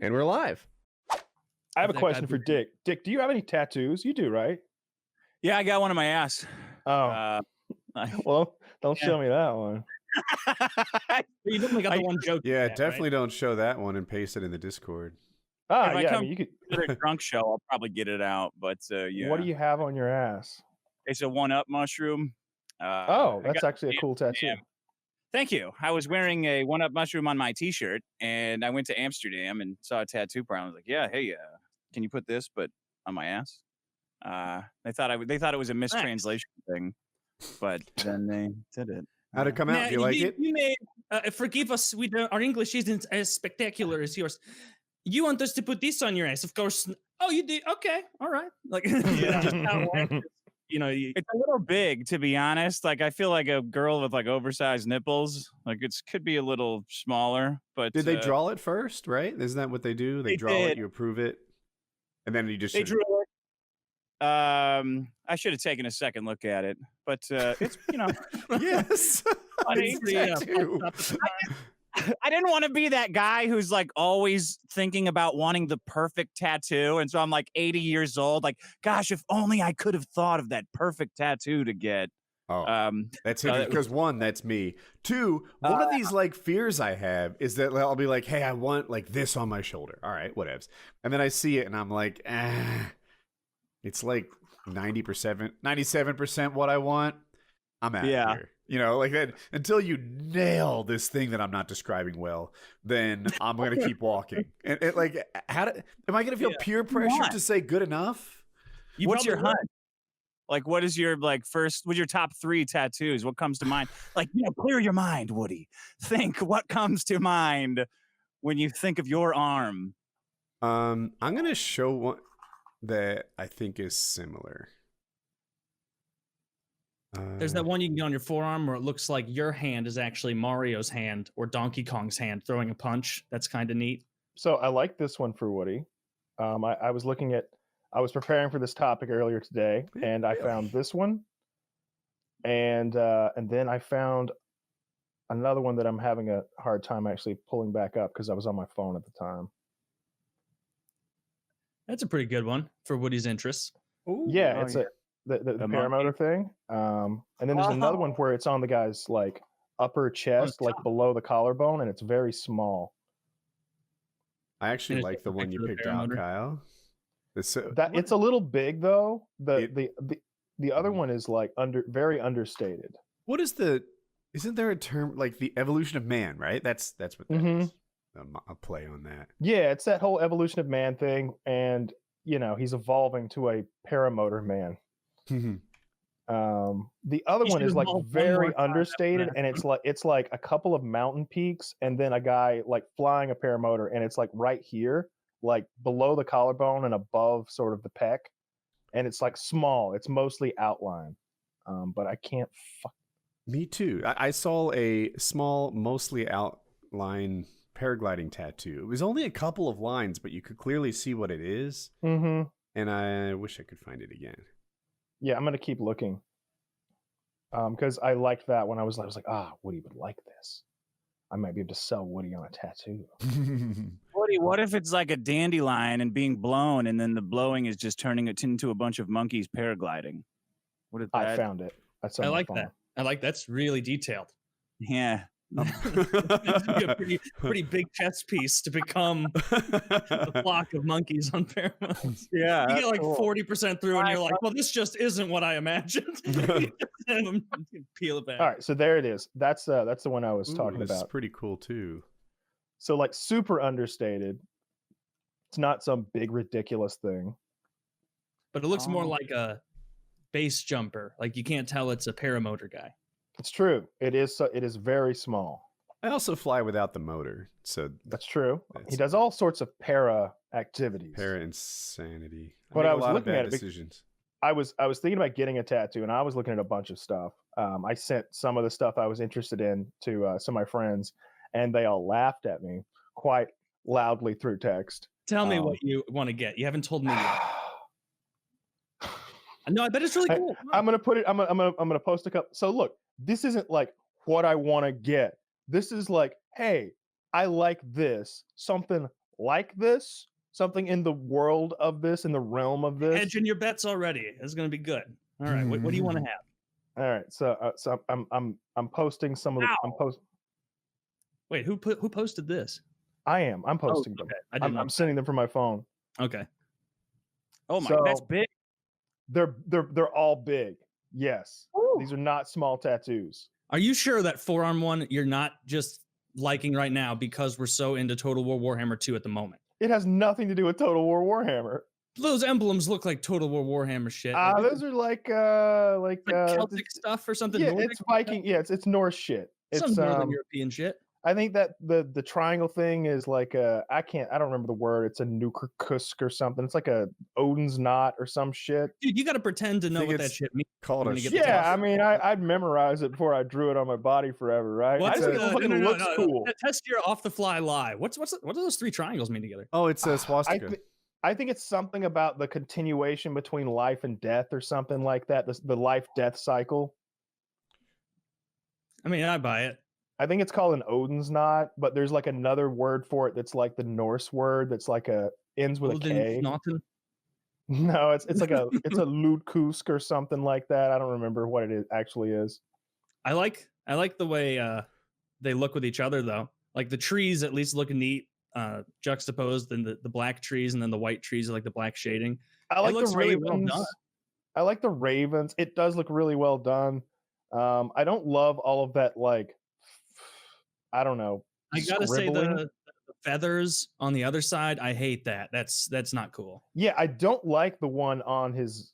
And we're live. I have a question for Dick. Dick, do you have any tattoos? You do, right? Yeah, I got one on my ass. Oh, well, don't show me that one. You definitely got the one joke. Yeah, definitely don't show that one and paste it in the Discord. Ah, if yeah, I I mean, you could. to a drunk show, I'll probably get it out. But yeah. What do you have on your ass? It's a 1-up mushroom. Oh, that's actually a cool tattoo. Thank you. I was wearing a 1-up mushroom on my T-shirt, and I went to Amsterdam and saw a tattoo parlor. I was like, "Yeah, hey, can you put this, but on my ass?" They thought it was a mistranslation thing, but then they did it. How'd it come out? Do you like it? You may forgive us. Our English isn't as spectacular as yours. You want us to put this on your ass, of course. Oh, you did? Okay, all right. Like, just how it works. It's a little big, to be honest. Like, I feel like a girl with like oversized nipples. Like, could be a little smaller. But did they draw it first? Right? Isn't that what they do? They draw it, you approve it, and then you just drew it. I should have taken a second look at it, but it's yes. I didn't want to be that guy who's like always thinking about wanting the perfect tattoo. And so I'm like 80 years old. Like, gosh, if only I could have thought of that perfect tattoo to get. Oh, that's it. Because one, that's me. Two, one of these like fears I have is that I'll be like, hey, I want like this on my shoulder. All right, whatevs. And then I see it and I'm like, it's like 90%, 97% what I want. I'm out of here. Like that, until you nail this thing that I'm not describing well, then I'm going to keep walking. And like, am I going to feel peer pressure to say good enough? What's your hunt? Like, what is your what's your top 3 tattoos? What comes to mind? Like, clear your mind, Woody. Think what comes to mind when you think of your arm. I'm going to show one that I think is similar. There's that one you can get on your forearm where it looks like your hand is actually Mario's hand or Donkey Kong's hand throwing a punch. That's kind of neat. So I like this one for Woody. I was preparing for this topic earlier today, and I found this one, and then I found another one that I'm having a hard time actually pulling back up because I was on my phone at the time. That's a pretty good one for Woody's interests. Ooh, yeah, it's the Paramotor thing. And then there's another one where it's on the guy's like upper chest, like below the collarbone, and it's very small. I actually like the one you picked out, Kyle. It's a little big though. The other one is like very understated. What is isn't there a term like the evolution of man, right? That's what that is. A play on that. Yeah, it's that whole evolution of man thing, and he's evolving to a paramotor man. The other one is like very understated, and it's like a couple of mountain peaks and then a guy like flying a paramotor, and it's like right here, like below the collarbone and above sort of the pec, and it's like small. It's mostly outline, but I can't. Me too. I saw a small, mostly outline paragliding tattoo. It was only a couple of lines, but you could clearly see what it is. And I wish I could find it again. Yeah, I'm gonna keep looking. Because I liked that when I was like, Woody would like this. I might be able to sell Woody on a tattoo. Woody, what if it's like a dandelion and being blown, and then the blowing is just turning it into a bunch of monkeys paragliding? What if I found it? I like that. That's really detailed. Yeah. A pretty big chess piece to become a flock of monkeys on Paramount. Yeah, you get like 40% through, and you're like, "Well, this just isn't what I imagined." Peel it back. All right, so there it is. That's the one I was talking about. It's pretty cool too. So like super understated. It's not some big ridiculous thing, but it looks more like a base jumper. Like you can't tell it's a paramotor guy. It's true. It is very small. I also fly without the motor, so that's true. He does all sorts of para activities. Para insanity. But I was looking at decisions. I was thinking about getting a tattoo, and I was looking at a bunch of stuff. I sent some of the stuff I was interested in to some of my friends, and they all laughed at me quite loudly through text. Tell me what you want to get. You haven't told me yet. No, I bet it's really cool. I'm gonna put it. I'm gonna post a couple. So look, this isn't like what I want to get. This is like, hey, I like this, something like this, something in the world of this, in the realm of this. Hedging your bets already. It's going to be good. All right, what do you want to have? All right, so I'm posting some of the. Wait, who posted this? I'm posting them. I didn't. I'm sending them from my phone. Okay. Oh my, that's big. They're all big. Yes, these are not small tattoos. Are you sure that forearm one you're not just liking right now because we're so into Total War Warhammer 2 at the moment? It has nothing to do with Total War Warhammer. Those emblems look like Total War Warhammer shit. Those are like Celtic stuff or something. Yeah, Nordic it's Viking. Yeah, it's Norse shit. It's some Northern European shit. I think that the triangle thing is like I don't remember the word. It's a nukerkusk or something. It's like a Odin's knot or some shit. Dude, you got to pretend to know what that shit means. I mean, I'd memorize it before I drew it on my body forever, right? I just think it fucking looks cool. Test your off the fly lie. What do those 3 triangles mean together? Oh, it's a swastika. I think it's something about the continuation between life and death or something like that. The life-death cycle. I mean, I buy it. I think it's called an Odin's knot, but there's like another word for it that's like the Norse word that's like ends with a K. No, it's like a Ludkusk or something like that. I don't remember what it actually is. I like the way they look with each other though. Like the trees at least look neat, juxtaposed, and the black trees and then the white trees are like the black shading. I like the ravens. Really well done. I like the ravens. It does look really well done. I don't love all of that like I don't know. I gotta say the feathers on the other side, I hate that. That's not cool. Yeah, I don't like the one on his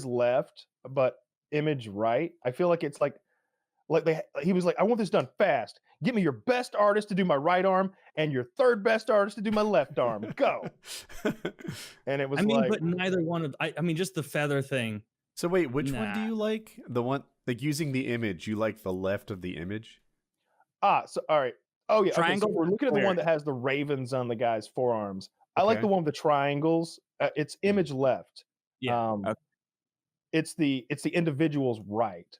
left, but image right. I feel like it's like he was like, I want this done fast. Give me your best artist to do my right arm and your third best artist to do my left arm. Go. And it was but neither one of I mean just the feather thing. So wait, which one do you like? The one like using the image, you like the left of the image? So all right. Oh yeah. Triangle. Okay, so we're looking at the one that has the ravens on the guy's forearms. I like the one with the triangles. It's image left. Yeah. It's the individual's right.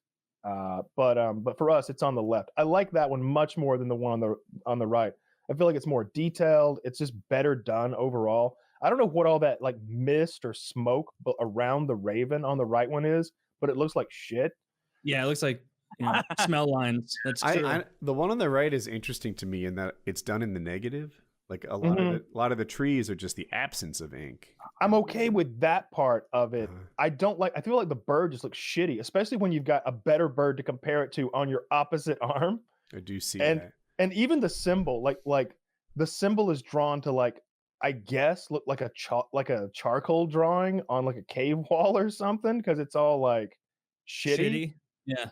But for us, it's on the left. I like that one much more than the one on the right. I feel like it's more detailed. It's just better done overall. I don't know what all that like mist or smoke around the raven on the right one is, but it looks like shit. Yeah, it looks like smell lines. That's true. The one on the right is interesting to me in that it's done in the negative. Like a lot of the trees are just the absence of ink. I'm okay with that part of it. I feel like the bird just looks shitty, especially when you've got a better bird to compare it to on your opposite arm. I do see that. And even the symbol, like the symbol is drawn to like, I guess look like a charcoal drawing on like a cave wall or something, because it's all like shitty.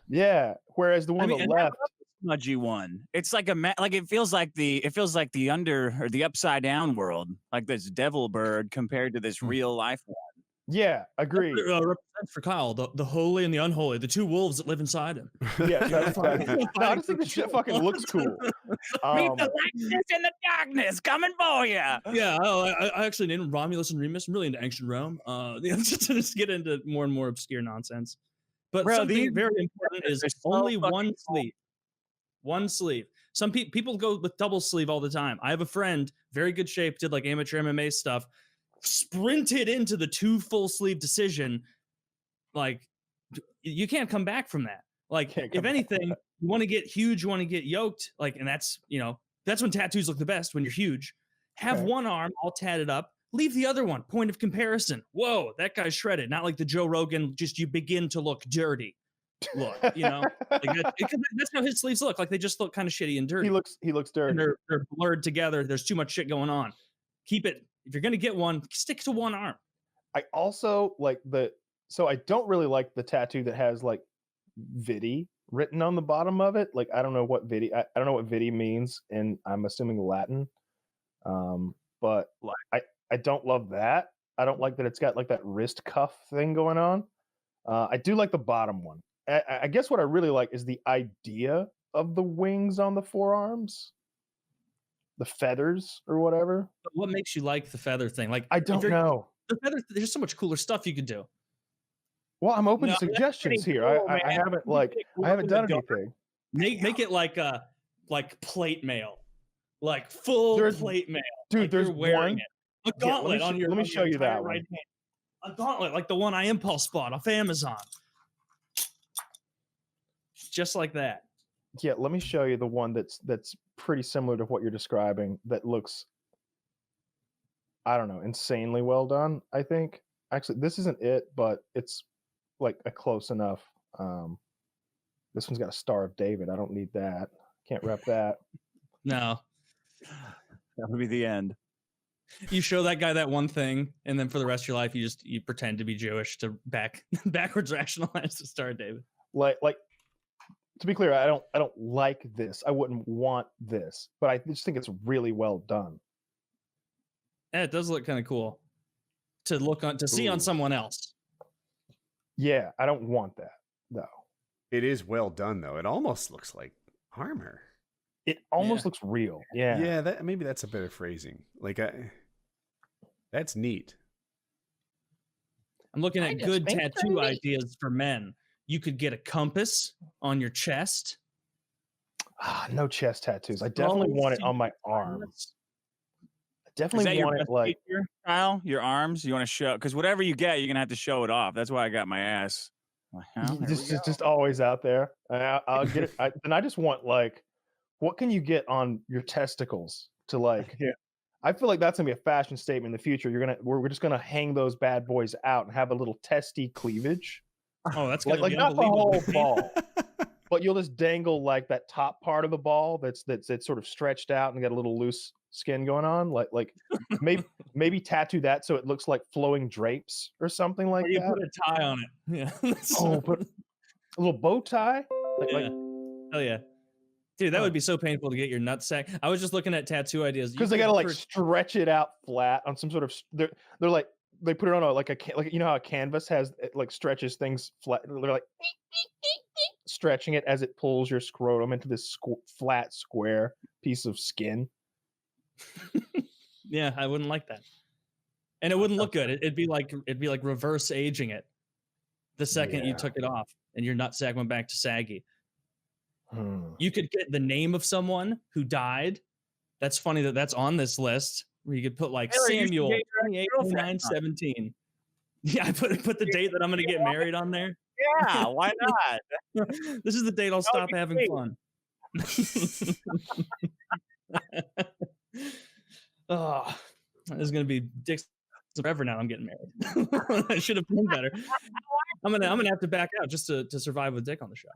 Yeah. Whereas the one on the left, smudgy one. It's like it feels like the under or the upside down world, like this devil bird compared to this real life one. Yeah, agree. Represent for Kyle the holy and the unholy, the 2 wolves that live inside him. Yeah, that's fine. I just think the shit fucking looks cool. Meet the lightness and the darkness coming for you. Yeah, I actually named Romulus and Remus. I'm really into ancient Rome. Just get into more and more obscure nonsense. But something very important is only one sleeve. One sleeve. Some people go with double sleeve all the time. I have a friend, very good shape, did like amateur MMA stuff, sprinted into the 2 full sleeve decision. Like, you can't come back from that. Like, if anything, you want to get huge, you want to get yoked. Like, and that's when tattoos look the best, when you're huge. Have one arm all tatted up. Leave the other one. Point of comparison. Whoa, that guy's shredded. Not like the Joe Rogan, just you begin to look dirty. Look, like that's how his sleeves look. Like they just look kind of shitty and dirty. He looks dirty. And they're blurred together. There's too much shit going on. Keep it. If you're gonna get one, stick to one arm. I also like so I don't really like the tattoo that has like Vidi written on the bottom of it. Like I don't know what Vidi. I don't know what Vidi means, and I'm assuming Latin. But I don't love that. I don't like that it's got like that wrist cuff thing going on. I do like the bottom one. I guess what I really like is the idea of the wings on the forearms, the feathers or whatever. But what makes you like the feather thing? Like I don't know. The feather. There's so much cooler stuff you could do. Well, I'm open to suggestions here. Cool, I haven't done anything. Make it like plate mail. like full plate mail. Dude, like there's you're wearing one. it. A gauntlet on your. Let me show you that right one. hand. A gauntlet like the one I impulse bought off Amazon. Just like that. Yeah, let me show you the one that's pretty similar to what you're describing. That looks, I don't know, insanely well done. I think actually this isn't it, but it's like a close enough. This one's got a Star of David. I don't need that. Can't rep that. No, that would be the end. You show that guy that one thing, and then for the rest of your life, you pretend to be Jewish to backwards rationalize the Star of David. Like to be clear, I don't like this. I wouldn't want this, but I just think it's really well done. Yeah, it does look kind of cool to see on someone else. Yeah, I don't want that though. It is well done though. It almost looks like armor. It almost looks real. Yeah. Yeah, maybe that's a better phrasing. Like that's neat. I'm looking at good tattoo ideas for men. You could get a compass on your chest. No chest tattoos. I definitely want it on my arms. I definitely want it like Kyle, your arms. You want to show because whatever you get, you're gonna have to show it off. That's why I got my ass. just always out there. I'll get it. And I just want like, what can you get on your testicles to like? Yeah. I feel like that's gonna be a fashion statement in the future. We're just gonna hang those bad boys out and have a little testy cleavage. Oh, that's like not the whole ball, but you'll just dangle like that top part of the ball that's sort of stretched out and got a little loose skin going on. Like maybe tattoo that so it looks like flowing drapes or something like or you that. Put a tie on it. Yeah. Put a little bow tie. Hell yeah. Dude, that would be so painful to get your nutsack. I was just looking at tattoo ideas because they gotta like stretch it out flat on some sort of. They're like they put it on like you know how a canvas has it like stretches things flat. They're like stretching it as it pulls your scrotum into this flat square piece of skin. Yeah, I wouldn't like that, and it wouldn't look good. It'd be like reverse aging it. The second you took it off and your nutsack went back to saggy. You could get the name of someone who died. That's funny that's on this list. Where you could put like Samuel 28/9/17. Yeah, I put the date that I'm going to get married on there. Yeah, why not? This is the date I'll stop having fun. Oh, this is going to be dicks forever now. I'm getting married. I should have done better. I'm gonna have to back out just to survive with dick on the show.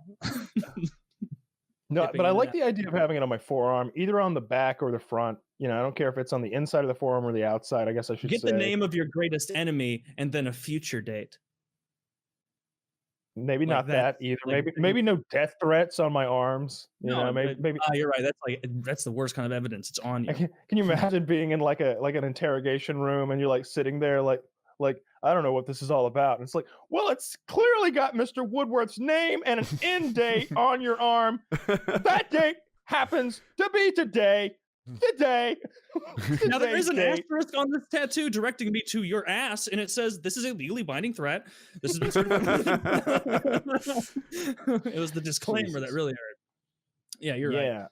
No, but I like the idea of having it on my forearm, either on the back or the front. You know, I don't care if it's on the inside of the forearm or the outside. I guess I should get the name of your greatest enemy and then a future date. Maybe like not that either. Maybe no death threats on my arms. You know, maybe. You're right. That's the worst kind of evidence. It's on you. Can you imagine being in like an interrogation room and you're like sitting there like I don't know what this is all about. And it's like, well, it's clearly got Mr. Woodworth's name and an end date on your arm. That date happens to be today. Now there is an asterisk on this tattoo directing me to your ass, and it says this is a legally binding threat. This has been certified. It was the disclaimer that really hurt. Yeah, you're right.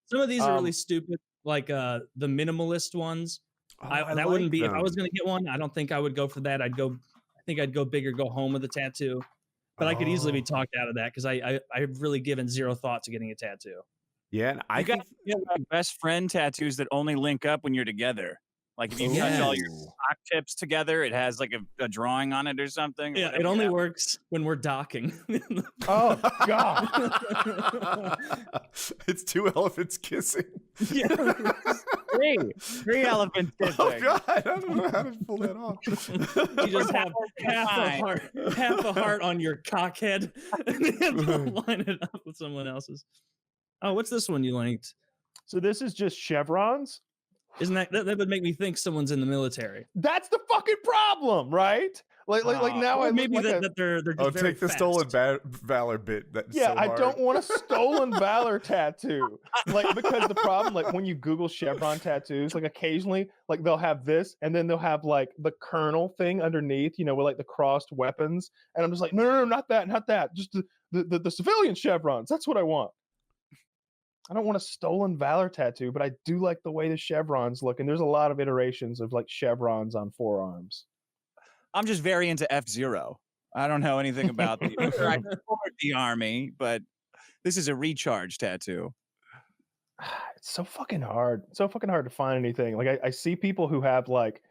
Some of these are really stupid, like the minimalist ones. That wouldn't be if I was going to get one. I don't think I would go for that. I think I'd go big or go home with a tattoo. But I could easily be talked out of that because I've really given zero thought to getting a tattoo. Yeah, and I got best friend tattoos that only link up when you're together. Like if you touch all your sock tips together, it has like a drawing on it or something. Yeah, it only works when we're docking. Oh God! It's two elephants kissing. Yeah, three elephants kissing. Oh God! I don't know how to pull that off. You just have half a heart on your cockhead, and you have to line it up with someone else's. Oh, what's this one you linked? So this is just chevrons. Isn't that would make me think someone's in the military? That's the fucking problem, right? Like now I maybe like that they're just oh, very take the fast. stolen valor bit. That's yeah, so I hard. don't want a stolen valor tattoo. Like because the problem, like when you Google chevron tattoos, like occasionally, like they'll have this, and then they'll have like the colonel thing underneath, you know, with like the crossed weapons, and I'm just like, no, not that, just the civilian chevrons. That's what I want. I don't want a stolen valor tattoo, but I do like the way the chevrons look, and there's a lot of iterations of like chevrons on forearms. I'm just very into F-Zero. I don't know anything about the I support the army, but this is a recharge tattoo. It's so fucking hard. It's so fucking hard to find anything. Like I see people who have like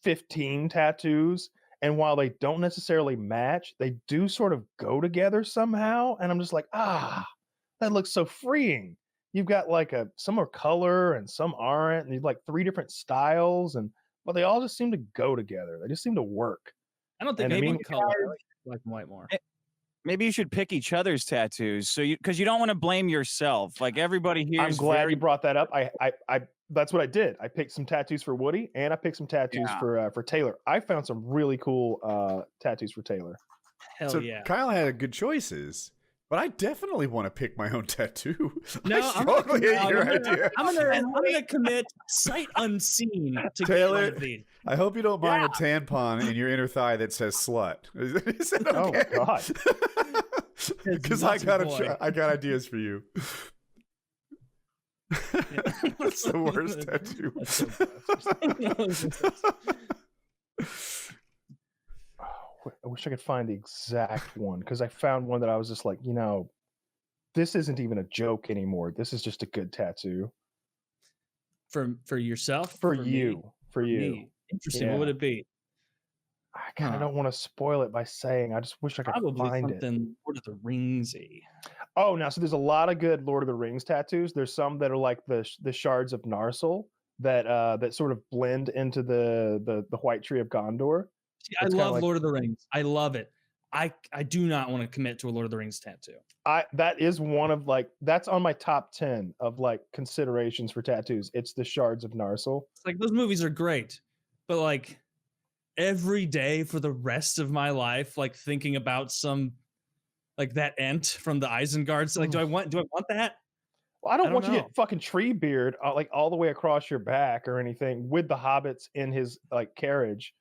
15 tattoos, and while they don't necessarily match, they do sort of go together somehow. And I'm just like, that looks so freeing. You've got like some are color and some aren't, and you've like 3 different styles, and but they all just seem to go together. They just seem to work. I don't think And any color. I like black and white more. Maybe you should pick each other's tattoos, so because you don't want to blame yourself. Like everybody here. I'm glad you brought that up. I that's what I did. I picked some tattoos for Woody, and I picked some tattoos for Taylor. I found some really cool tattoos for Taylor. Hell so yeah! Kyle had good choices, but I definitely want to pick my own tattoo. No, I strongly hate your idea. I'm gonna commit sight unseen to Taylor. get one of these. I hope you don't mind a tampon in your inner thigh that says "slut." Is that okay? Oh God! Because I got ideas for you. That's the worst tattoo. I wish I could find the exact one, because I found one that I was just like, this isn't even a joke anymore. This is just a good tattoo. For yourself? For me? you. For you. Me. Interesting. Yeah. What would it be? I kind of don't want to spoil it by saying. I just wish I could Probably find something Lord of the Ringsy. Oh, now so there's a lot of good Lord of the Rings tattoos. There's some that are like the shards of Narsil that sort of blend into the White Tree of Gondor. See, I love Lord of the Rings. I love it. I do not want to commit to a Lord of the Rings tattoo. That is one of that's on my top 10 of considerations for tattoos. It's the shards of Narsil. It's like those movies are great, but like every day for the rest of my life, like thinking about some like that Ent from the Isengard. So, like, do I want that? Well, I don't want you to get fucking tree beard like all the way across your back or anything with the hobbits in his carriage,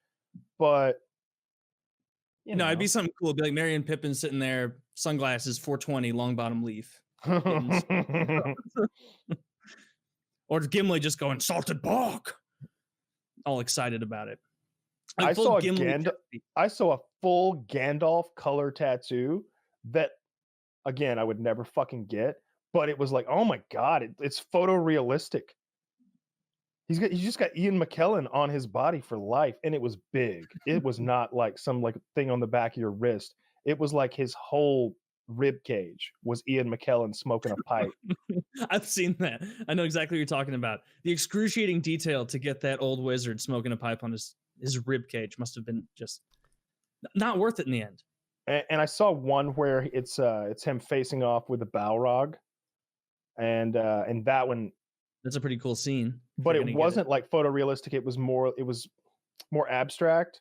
but it'd be something cool. It'd be like Merry and Pippin sitting there, sunglasses, 420, long bottom leaf. Or Gimli just going salted bog, all excited about it. I saw a full Gandalf color tattoo that, again, I would never fucking get, but it was like, oh my God, it's photorealistic. He's just got Ian McKellen on his body for life, and it was big. It was not like some thing on the back of your wrist. It was like his whole rib cage was Ian McKellen smoking a pipe. I've seen that. I know exactly what you're talking about. The excruciating detail to get that old wizard smoking a pipe on his rib cage must have been just not worth it in the end. And I saw one where it's him facing off with a Balrog, and that one. That's a pretty cool scene. But it wasn't like photorealistic. It was more abstract.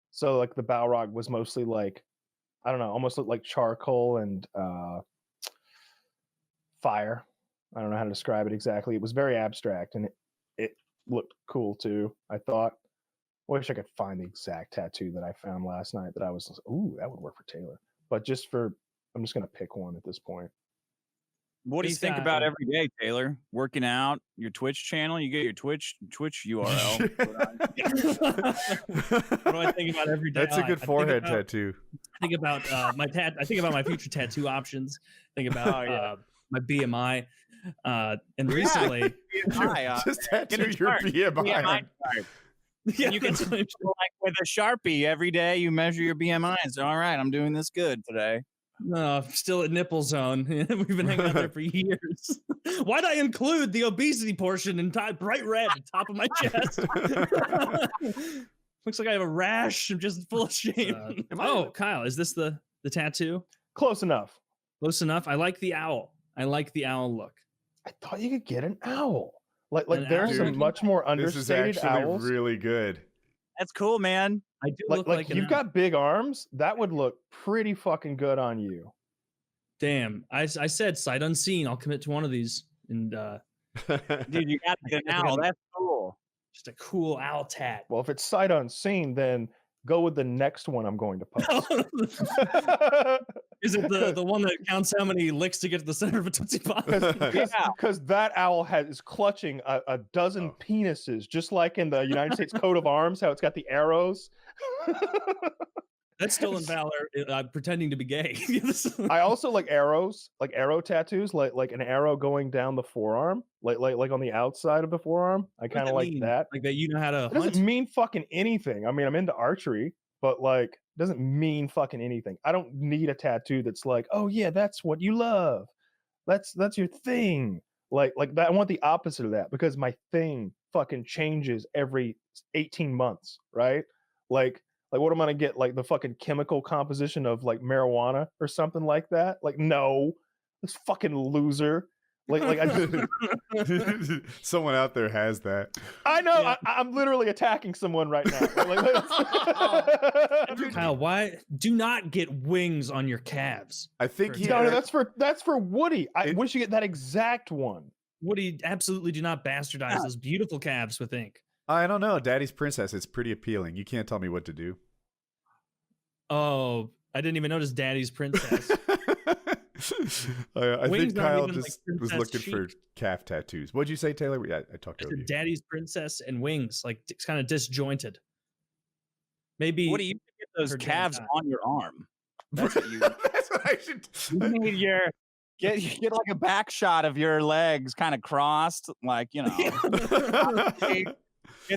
So like the Balrog was mostly like, I don't know, almost looked like charcoal and fire. I don't know how to describe it exactly. It was very abstract, and it looked cool too, I thought. I wish I could find the exact tattoo that I found last night that I was, ooh, that would work for Taylor. But I'm just going to pick one at this point. What do you think about every day, Taylor? Working out, your Twitch channel? You get your Twitch URL. What do I think about every day? That's a good forehead tattoo. I think about I think about my future tattoo options. Think about my BMI. And recently, just tattoo your BMI. Yeah, you can like with a Sharpie every day. You measure your BMI. It's all right. I'm doing this good today. No, I'm still at nipple zone. We've been hanging out there for years. Why'd I include the obesity portion in bright red at the top of my chest? Looks like I have a rash. I'm just full of shame. Kyle, is this the tattoo? Close enough. Close enough. I like the owl. I like the owl look. I thought you could get an owl. Like there's some much more understated this is actually owls. Really good. That's cool, man. I do look like you've got big arms. That would look pretty fucking good on you. Damn, I said sight unseen. I'll commit to one of these. And dude, you got an owl. That's cool. Just a cool owl tat. Well, if it's sight unseen, then go with the next one I'm going to post. Is it the one that counts how many licks to get to the center of a Tootsie Pop? Because that owl is clutching a dozen penises, just like in the United States coat of arms, how it's got the arrows. That's stolen valor, pretending to be gay. I also like arrows, like arrow tattoos, like an arrow going down the forearm, like on the outside of the forearm. I kind of like that. Like that, you know how to. It doesn't mean fucking anything. I mean, I'm into archery, but like, it doesn't mean fucking anything. I don't need a tattoo that's like, oh yeah, that's what you love. That's your thing. Like that. I want the opposite of that because my thing fucking changes every 18 months, right? Like what am I gonna get? Like the fucking chemical composition of like marijuana or something like that? Like, no, this fucking loser. Like I someone out there has that. I know. Yeah. I'm literally attacking someone right now. Kyle, why do not get wings on your calves? I think no, that's for Woody. I wish you get that exact one. Woody, absolutely do not bastardize those beautiful calves with ink. I don't know. Daddy's Princess. It's pretty appealing. You can't tell me what to do. Oh, I didn't even notice Daddy's Princess. I think Kyle just was looking for calf tattoos. What'd you say, Taylor? I talked over you. Daddy's Princess and wings, like it's kind of disjointed. Maybe. What do you get those calves on your arm? That's what you. That's what I should. You need your get like a back shot of your legs, kind of crossed, like get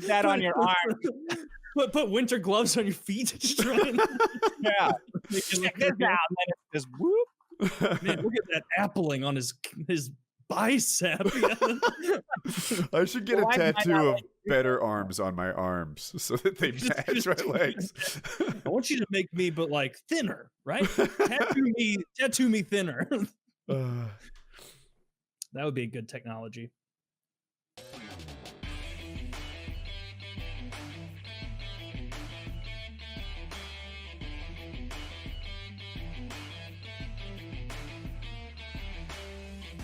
that on your arm. Put winter gloves on your feet. Yeah. Check this out, and then it's just whoop. Man, look at that appling on his bicep. I should get a tattoo of better arms on my arms so that they match my legs. I want you to make me, but like thinner, right? Tattoo me thinner. That would be a good technology.